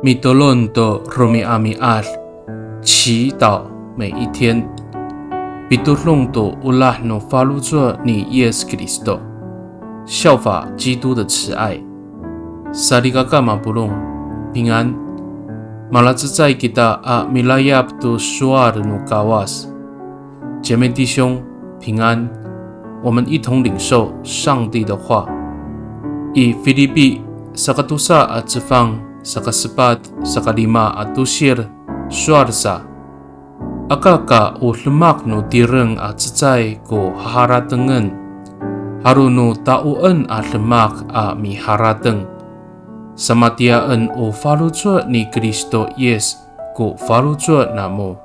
米多伦多罗米阿米阿，祈祷每一天。比多伦多乌拉诺发露着你耶稣基督，效法基督的慈爱。萨利嘎嘎马布隆平安。马拉兹在吉达阿米拉亚布多苏阿的努嘎瓦斯，姐妹弟兄平安。我们一同领受上帝的话，以腓立比1:1阿之方。1:4 1:5 atusir suarsa akaka uhlemak no direng a cecai ko haharatengen haruno tauan a lemak a miharateng samatiaan o faluzua ni Kristo Yes ko faluzua namo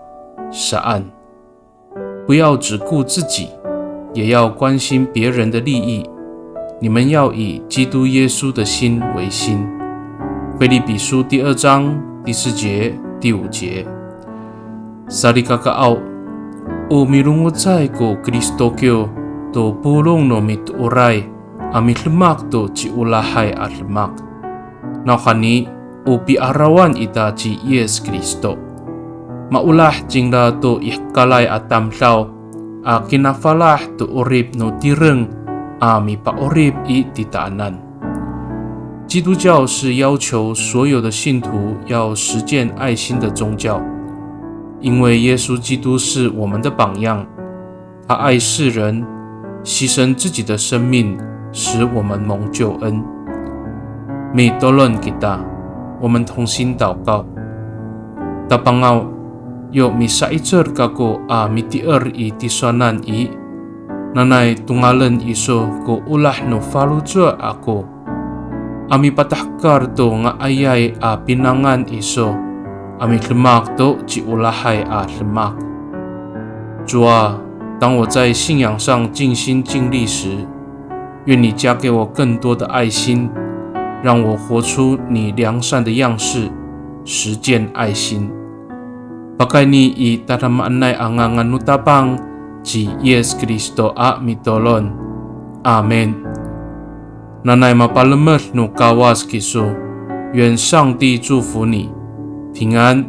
saan 不要只顾自己，也要关心别人的利益。你们要以基督耶稣的心为心。腓立比书第2章第4节、第5节。Salikakaw, umilungutay ko Kristokyo to pulong no mituray, amitlemak to ci ulahay at lemak. Nakani upi arawan ita ci Yes Kristo. Maulah jingla to ihkalay at tamlaw, a kinafalah to urip no tireng, a mipaurip i titaanan.基督教是要求所有的信徒要实践爱心的宗教，因为耶稣基督是我们的榜样，他爱世人，牺牲自己的生命，使我们蒙救恩。Mi tolong kita， 我们同心祷告。Tapangau， yo misaicer kako a mitier i tisonan i， nanay tungalen iso ko ulah no faluzua ako。Ami patahkar to nga ayay a pinangan iso, ami lemak to ci ulahay a lemak。主啊，当我在信仰上尽心尽力时，愿你加给我更多的爱心，让我活出你良善的样式，实践爱心。Pakai ni i tatamaan nay angangan nutapang ci Yes Kristo a mitolon. Amen。Nanay mapalamat no kawas kiso， 愿上帝祝福你，平安。